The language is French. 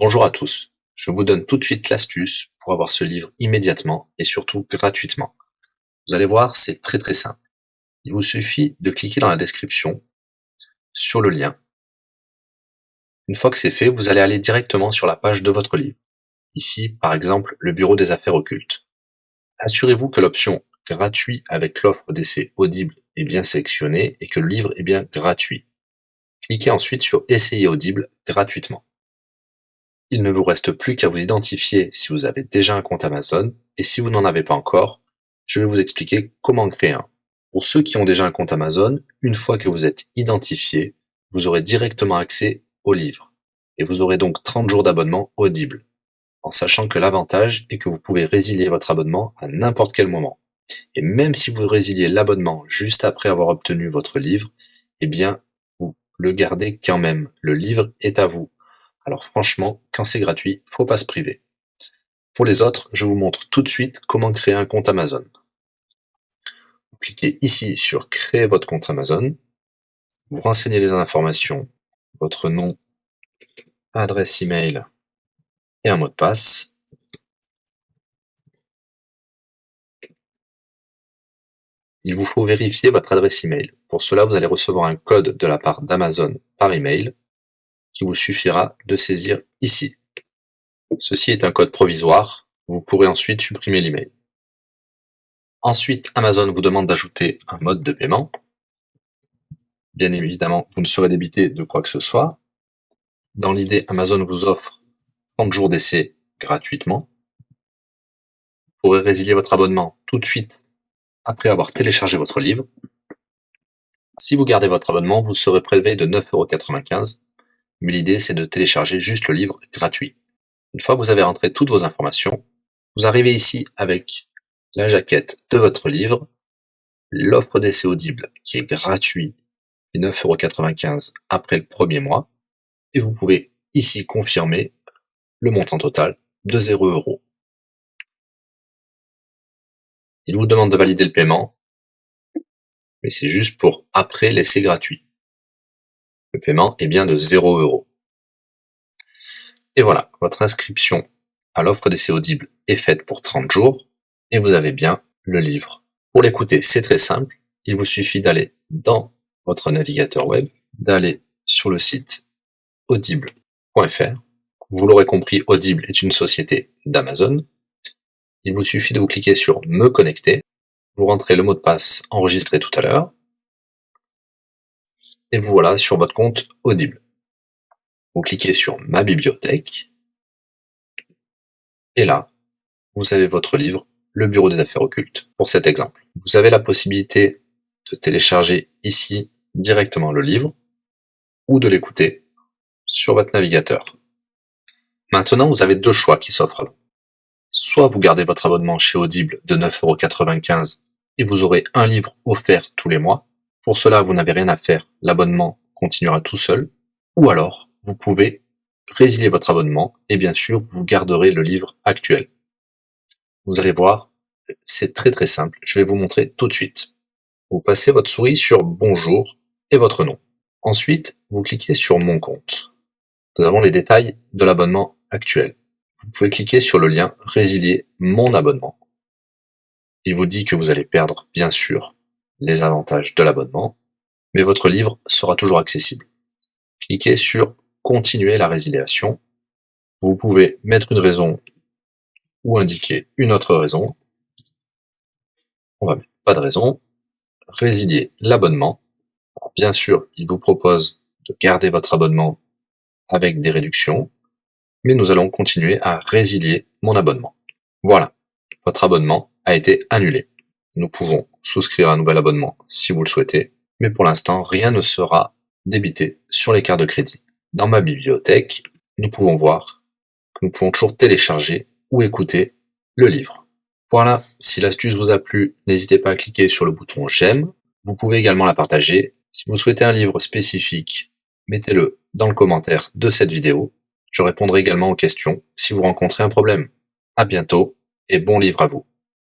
Bonjour à tous, je vous donne tout de suite l'astuce pour avoir ce livre immédiatement et surtout gratuitement. Vous allez voir, c'est très simple. Il vous suffit de cliquer dans la description sur le lien. Une fois que c'est fait, vous allez aller directement sur la page de votre livre. Ici, par exemple, le bureau des affaires occultes. Assurez-vous que l'option gratuit avec l'offre d'essai Audible est bien sélectionnée et que le livre est bien gratuit. Cliquez ensuite sur Essayer Audible gratuitement. Il ne vous reste plus qu'à vous identifier si vous avez déjà un compte Amazon, et si vous n'en avez pas encore, je vais vous expliquer comment en créer un. Pour ceux qui ont déjà un compte Amazon, une fois que vous êtes identifié, vous aurez directement accès au livre, et vous aurez donc 30 jours d'abonnement Audible, en sachant que l'avantage est que vous pouvez résilier votre abonnement à n'importe quel moment. Et même si vous résiliez l'abonnement juste après avoir obtenu votre livre, eh bien, vous le gardez quand même. Le livre est à vous. Alors franchement, quand c'est gratuit, faut pas se priver. Pour les autres, je vous montre tout de suite comment créer un compte Amazon. Vous cliquez ici sur créer votre compte Amazon, vous renseignez les informations, votre nom, adresse email et un mot de passe. Il vous faut vérifier votre adresse email. Pour cela, vous allez recevoir un code de la part d'Amazon par email qui vous suffira de saisir ici. Ceci est un code provisoire, vous pourrez ensuite supprimer l'email. Ensuite, Amazon vous demande d'ajouter un mode de paiement. Bien évidemment, vous ne serez débité de quoi que ce soit. Dans l'idée, Amazon vous offre 30 jours d'essai gratuitement. Vous pourrez résilier votre abonnement tout de suite après avoir téléchargé votre livre. Si vous gardez votre abonnement, vous serez prélevé de 9,95 €, mais l'idée c'est de télécharger juste le livre gratuit. Une fois que vous avez rentré toutes vos informations, vous arrivez ici avec la jaquette de votre livre, l'offre d'essai Audible qui est gratuit et 9,95 € après le premier mois, et vous pouvez ici confirmer le montant total de 0 €. Il vous demande de valider le paiement, mais c'est juste pour après l'essai gratuit. Le paiement est bien de 0 €. Et voilà, votre inscription à l'offre d'essai Audible est faite pour 30 jours, et vous avez bien le livre. Pour l'écouter, c'est très simple, il vous suffit d'aller dans votre navigateur web, d'aller sur le site audible.fr. Vous l'aurez compris, Audible est une société d'Amazon. Il vous suffit de vous cliquer sur Me connecter, vous rentrez le mot de passe enregistré tout à l'heure, et vous voilà sur votre compte Audible. Vous cliquez sur Ma bibliothèque, et là, vous avez votre livre, Le bureau des affaires occultes, pour cet exemple. Vous avez la possibilité de télécharger ici directement le livre, ou de l'écouter sur votre navigateur. Maintenant, vous avez deux choix qui s'offrent à vous. Soit vous gardez votre abonnement chez Audible de 9,95 € et vous aurez un livre offert tous les mois. Pour cela, vous n'avez rien à faire, l'abonnement continuera tout seul. Ou alors, vous pouvez résilier votre abonnement et bien sûr, vous garderez le livre actuel. Vous allez voir, c'est très simple, je vais vous montrer tout de suite. Vous passez votre souris sur Bonjour et votre nom. Ensuite, vous cliquez sur Mon compte. Nous avons les détails de l'abonnement actuel. Vous pouvez cliquer sur le lien Résilier mon abonnement. Il vous dit que vous allez perdre, bien sûr, les avantages de l'abonnement, mais votre livre sera toujours accessible. Cliquez sur Continuer la résiliation. Vous pouvez mettre une raison ou indiquer une autre raison. On va mettre pas de raison. Résilier l'abonnement. Bien sûr, il vous propose de garder votre abonnement avec des réductions, mais nous allons continuer à résilier mon abonnement. Voilà, votre abonnement a été annulé. Nous pouvons souscrire un nouvel abonnement si vous le souhaitez, mais pour l'instant, rien ne sera débité sur les cartes de crédit. Dans ma bibliothèque, nous pouvons voir que nous pouvons toujours télécharger ou écouter le livre. Voilà, si l'astuce vous a plu, n'hésitez pas à cliquer sur le bouton j'aime. Vous pouvez également la partager. Si vous souhaitez un livre spécifique, mettez-le dans le commentaire de cette vidéo. Je répondrai également aux questions si vous rencontrez un problème. À bientôt et bon livre à vous.